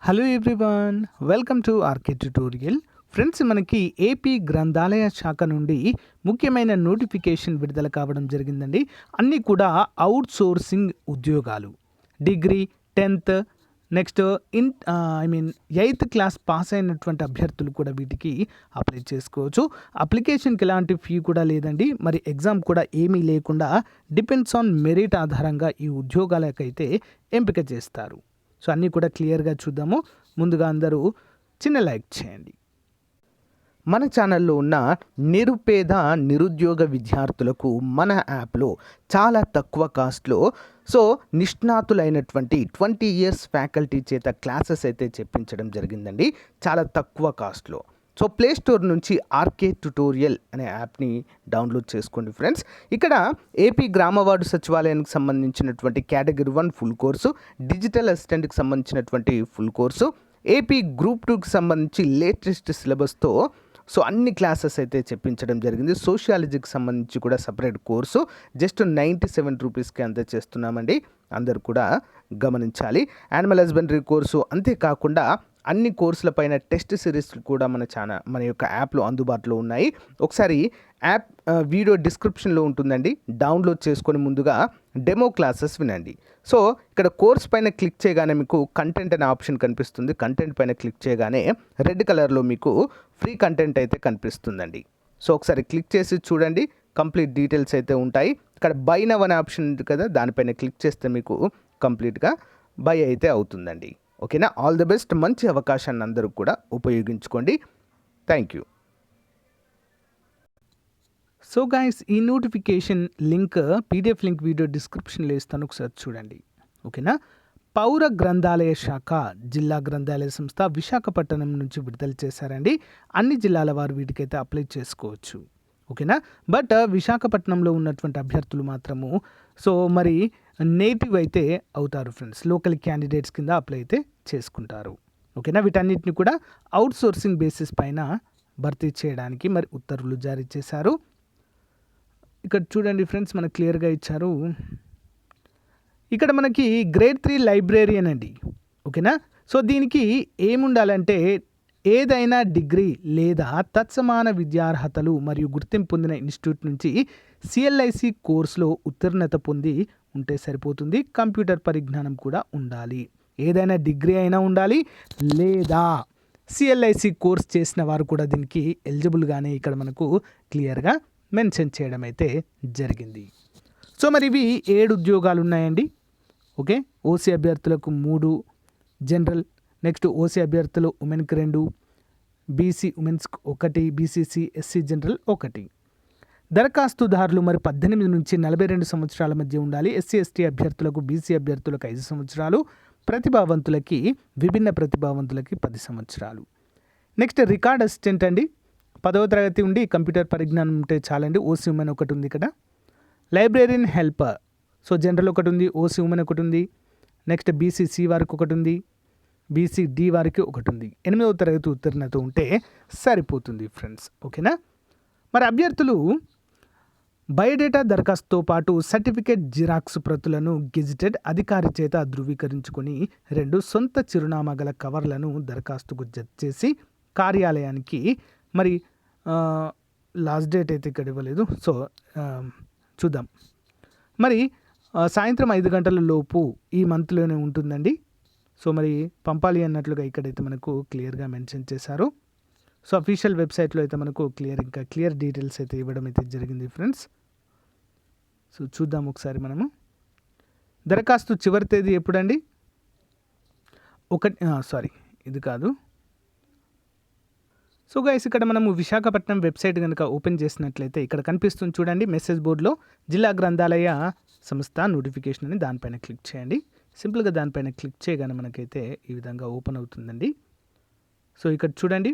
Hello everyone, welcome to RK tutorial. Friends, మనకి AP గ్రంథాలయ శాఖ నుండి ముఖ్యమైన నోటిఫికేషన్ విడుదల కావడం జరిగిందండి. అన్నీ కూడా అవుట్ సోర్సింగ్ ఉద్యోగాలు. Degree, 10th, next eighth class pass అయినటువంటి అభ్యర్థులు కూడా వీటికి అప్లై చేసుకోవచ్చు. అప్లికేషన్కి ఎలాంటి ఫీ కూడా లేదండి. మరి ఎగ్జామ్ కూడా ఏమీ లేకుండా డిపెండ్స్ ఆన్ మెరిట్ ఆధారంగా ఈ ఉద్యోగాలకైతే ఎంపిక చేస్తారు. సో అన్నీ కూడా క్లియర్గా చూద్దాము. ముందుగా అందరూ చిన్న లైక్ చేయండి. మన ఛానల్లో ఉన్న నిరుద్యోగ విద్యార్థులకు మన యాప్లో చాలా తక్కువ కాస్ట్లో నిష్ణాతులైనటువంటి 20 years ఫ్యాకల్టీ చేత క్లాసెస్ అయితే చెప్పించడం జరిగిందండి, చాలా తక్కువ కాస్ట్లో. ప్లే స్టోర్ నుంచి ఆర్కే ట్యుటోరియల్ అనే యాప్ని డౌన్లోడ్ చేసుకోండి ఫ్రెండ్స్. ఇక్కడ ఏపీ గ్రామ వార్డు సచివాలయానికి సంబంధించినటువంటి కేటగిరీ 1 ఫుల్ కోర్సు, డిజిటల్ అసిస్టెంట్కి సంబంధించినటువంటి ఫుల్ కోర్సు, ఏపీ గ్రూప్ 2కి సంబంధించి లేటెస్ట్ సిలబస్తో అన్ని క్లాసెస్ అయితే చెప్పించడం జరిగింది. సోషియాలజీకి సంబంధించి కూడా సపరేట్ కోర్సు జస్ట్ 97 రూపీస్కి అంతే చేస్తున్నామండి, అందరు కూడా గమనించాలి. యానిమల్ హస్బెండరీ కోర్సు, అంతేకాకుండా అన్ని కోర్సులపైన టెస్ట్ సిరీస్లు కూడా మన యొక్క యాప్లో అందుబాటులో ఉన్నాయి. ఒకసారి యాప్ వీడియో డిస్క్రిప్షన్లో ఉంటుందండి, డౌన్లోడ్ చేసుకొని ముందుగా డెమో క్లాసెస్ వినండి. ఇక్కడ కోర్స్ పైన క్లిక్ చేయగానే మీకు కంటెంట్ అనే ఆప్షన్ కనిపిస్తుంది. కంటెంట్ పైన క్లిక్ చేయగానే రెడ్ కలర్లో మీకు ఫ్రీ కంటెంట్ అయితే కనిపిస్తుందండి. ఒకసారి క్లిక్ చేసి చూడండి, కంప్లీట్ డీటెయిల్స్ అయితే ఉంటాయి. ఇక్కడ బై నవ్ అనే ఆప్షన్ ఉంది కదా, దానిపైన క్లిక్ చేస్తే మీకు కంప్లీట్గా బై అయితే అవుతుందండి. ఓకేనా? All the best. మంచి అవకాశాన్ని అందరూ కూడా ఉపయోగించుకోండి. Thank you. గైస్, ఈ notification link PDF link video డిస్క్రిప్షన్లో ఇస్తాను, ఒకసారి చూడండి. ఓకేనా? పౌర గ్రంథాలయ శాఖ జిల్లా గ్రంథాలయ సంస్థ విశాఖపట్నం నుంచి విడుదల చేశారండి. అన్ని జిల్లాల వారు వీటికైతే అప్లై చేసుకోవచ్చు. ఓకేనా? బట్ విశాఖపట్నంలో ఉన్నటువంటి అభ్యర్థులు మాత్రము మరి నేటివ్ అయితే అవుతారు ఫ్రెండ్స్. లోకల్ క్యాండిడేట్స్ కింద అప్లై అయితే చేసుకుంటారు. ఓకేనా? వీటన్నిటిని కూడా అవుట్ సోర్సింగ్ బేసిస్ పైన భర్తీ చేయడానికి మరి ఉత్తర్వులు జారీ చేశారు. ఇక్కడ చూడండి ఫ్రెండ్స్, మనకు క్లియర్గా ఇచ్చారు. ఇక్కడ మనకి గ్రేడ్ 3 లైబ్రేరియన్ అండి. ఓకేనా? దీనికి ఏముండాలంటే ఏదైనా డిగ్రీ లేదా తత్సమాన విద్యార్హతలు మరియు గుర్తింపు పొందిన ఇన్స్టిట్యూట్ నుంచి సిఎల్ఐసి కోర్సులో ఉత్తీర్ణత పొంది ఉంటే సరిపోతుంది. కంప్యూటర్ పరిజ్ఞానం కూడా ఉండాలి. ఏదైనా డిగ్రీ అయినా ఉండాలి, లేదా సిఎల్ఐసి కోర్స్ చేసిన వారు కూడా దీనికి ఎలిజిబుల్గానే ఇక్కడ మనకు క్లియర్గా మెన్షన్ చేయడం అయితే జరిగింది. మరి ఇవి 7 ఉద్యోగాలు ఉన్నాయండి. ఓకే, ఓసీ అభ్యర్థులకు 3 జనరల్, నెక్స్ట్ ఓసీ అభ్యర్థులు ఉమెన్కి 2, బీసీ ఉమెన్స్కి 1, బీసీసీ ఎస్సీ జనరల్ 1. దరఖాస్తుదారులు మరి 18 నుంచి 42 సంవత్సరాల మధ్య ఉండాలి. ఎస్సీ ఎస్టీ అభ్యర్థులకు, బీసీ అభ్యర్థులకు 5 సంవత్సరాలు, ప్రతిభావంతులకి, విభిన్న ప్రతిభావంతులకి 10 సంవత్సరాలు. నెక్స్ట్ రికార్డ్ అసిస్టెంట్ అండి, 10వ తరగతి ఉండి కంప్యూటర్ పరిజ్ఞానం ఉంటే చాలండి. ఓసీ ఉమెన్ ఒకటి ఉంది ఇక్కడ. లైబ్రేరియన్ హెల్పర్, జనరల్ ఒకటి ఉంది, ఓసీ ఉమెన్ ఒకటి ఉంది. నెక్స్ట్ బీసీసీ వారికి ఒకటి ఉంది, బీసీడీ వారికి ఒకటి ఉంది. 8వ తరగతి ఉత్తీర్ణత ఉంటే సరిపోతుంది ఫ్రెండ్స్. ఓకేనా? మరి అభ్యర్థులు బయోడేటా దరఖాస్తుతో పాటు సర్టిఫికేట్ జిరాక్స్ ప్రతులను గెజిటెడ్ అధికారి చేత ధృవీకరించుకొని 2 సొంత చిరునామా గల కవర్లను దరఖాస్తుకు జత చేసి కార్యాలయానికి మరి లాస్ట్ డేట్ అయితే ఇక్కడ ఇవ్వలేదు, చూద్దాం. మరి సాయంత్రం 5 గంటల లోపు ఈ మంత్లోనే ఉంటుందండి. మరి పంపాలి అన్నట్లుగా ఇక్కడైతే మనకు క్లియర్గా మెన్షన్ చేశారు. అఫీషియల్ వెబ్సైట్లో అయితే మనకు క్లియర్ డీటెయిల్స్ అయితే ఇవ్వడం అయితే జరిగింది ఫ్రెండ్స్. చూద్దాం ఒకసారి మనము. దరఖాస్తు చివరి తేదీ ఎప్పుడండి? ఇది కాదు. గైస్, ఇక్కడ మనము విశాఖపట్నం వెబ్సైట్ కనుక ఓపెన్ చేసినట్లయితే ఇక్కడ కనిపిస్తుంది చూడండి, మెసేజ్ బోర్డులో జిల్లా గ్రంథాలయ సంస్థ నోటిఫికేషన్ అని, దానిపైన క్లిక్ చేయండి. సింపుల్గా దానిపైన క్లిక్ చేయగానే మనకైతే ఈ విధంగా ఓపెన్ అవుతుందండి. ఇక్కడ చూడండి,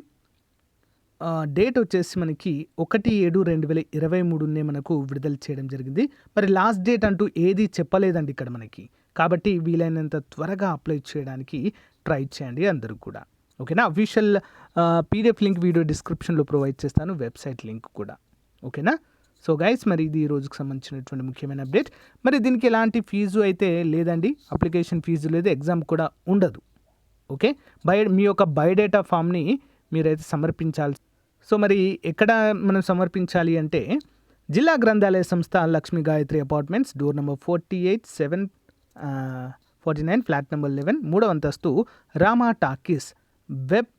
డేట్ వచ్చేసి మనకి 1/7/2023 మనకు విడుదల చేయడం జరిగింది. మరి లాస్ట్ డేట్ అంటూ ఏది చెప్పలేదండి ఇక్కడ మనకి. కాబట్టి వీలైనంత త్వరగా అప్లై చేయడానికి ట్రై చేయండి అందరూ కూడా. ఓకేనా? అఫీషియల్ పీడిఎఫ్ లింక్ వీడియో డిస్క్రిప్షన్లో ప్రొవైడ్ చేస్తాను, వెబ్సైట్ లింక్ కూడా. ఓకేనా? గైస్, మరి ఇది ఈ రోజుకి సంబంధించినటువంటి ముఖ్యమైన అప్డేట్. మరి దీనికి ఎలాంటి ఫీజు అయితే లేదండి, అప్లికేషన్ ఫీజు లేదు, ఎగ్జామ్ కూడా ఉండదు. ఓకే, మీ యొక్క బయోడేటా ఫామ్ని మీరైతే సమర్పించాలి. సో మరి ఎక్కడ మనం సమర్పించాలి అంటే జిల్లా గ్రంథాలయ సంస్థ Lakshmi Gayatri apartments, door number 48/749, flat number 11, 3వ అంతస్తు, Rama talkies, web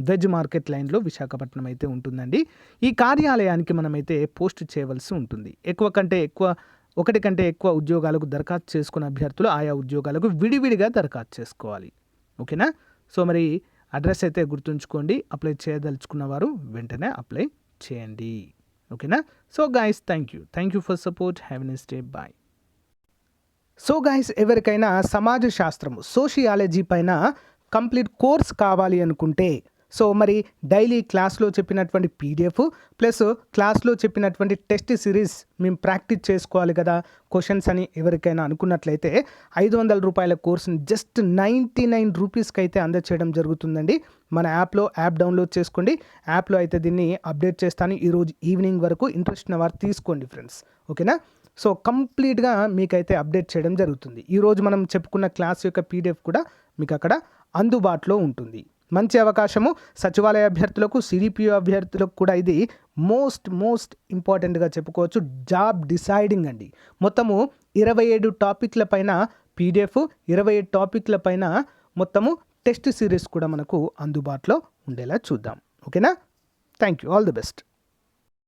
veg market లైన్లో విశాఖపట్నం అయితే ఉంటుందండి. ఈ కార్యాలయానికి మనమైతే పోస్ట్ చేయవలసి ఉంటుంది. ఒకటి కంటే ఎక్కువ ఉద్యోగాలకు దరఖాస్తు చేసుకున్న అభ్యర్థులు ఆయా ఉద్యోగాలకు విడివిడిగా దరఖాస్తు చేసుకోవాలి. ఓకేనా? సో మరి అడ్రస్ అయితే గుర్తుంచుకోండి. అప్లై చేయదలుచుకున్న వారు వెంటనే అప్లై చేయండి. ఓకేనా? So guys, thank you for support. Have a nice day. Bye. So guys, ఎవరికైనా సమాజ శాస్త్రము, సోషియాలజీ పైన కంప్లీట్ కోర్స్ కావాలి అనుకుంటే, సో మరి డైలీ క్లాస్లో చెప్పినటువంటి పీడిఎఫ్ ప్లస్ క్లాస్లో చెప్పినటువంటి టెస్ట్ సిరీస్ మేము ప్రాక్టీస్ చేసుకోవాలి కదా క్వశ్చన్స్ అని ఎవరికైనా అనుకున్నట్లయితే 500 రూపాయల కోర్సుని జస్ట్ 99 రూపీస్కి అయితే అందచేయడం జరుగుతుందండి. మన యాప్ డౌన్లోడ్ చేసుకోండి. యాప్లో అయితే దీన్ని అప్డేట్ చేస్తాను. ఈరోజు ఈవినింగ్ వరకు ఇంట్రెస్ట్ ఉన్న వారు తీసుకోండి ఫ్రెండ్స్. ఓకేనా? సో కంప్లీట్గా మీకైతే అప్డేట్ చేయడం జరుగుతుంది. ఈరోజు మనం చెప్పుకున్న క్లాస్ యొక్క పీడిఎఫ్ కూడా మీకు అక్కడ అందుబాటులో ఉంటుంది. మంచి అవకాశము సచివాలయ అభ్యర్థులకు, సిడిపిఓ అభ్యర్థులకు కూడా ఇది మోస్ట్ ఇంపార్టెంట్గా చెప్పుకోవచ్చు. జాబ్ డిసైడింగ్ అండి. మొత్తము 27 టాపిక్ల పైన పీడిఎఫ్, 27 టాపిక్ల పైన మొత్తము టెస్ట్ సిరీస్ కూడా మనకు అందుబాటులో ఉండేలా చూద్దాం. ఓకేనా? Thank you. All the best.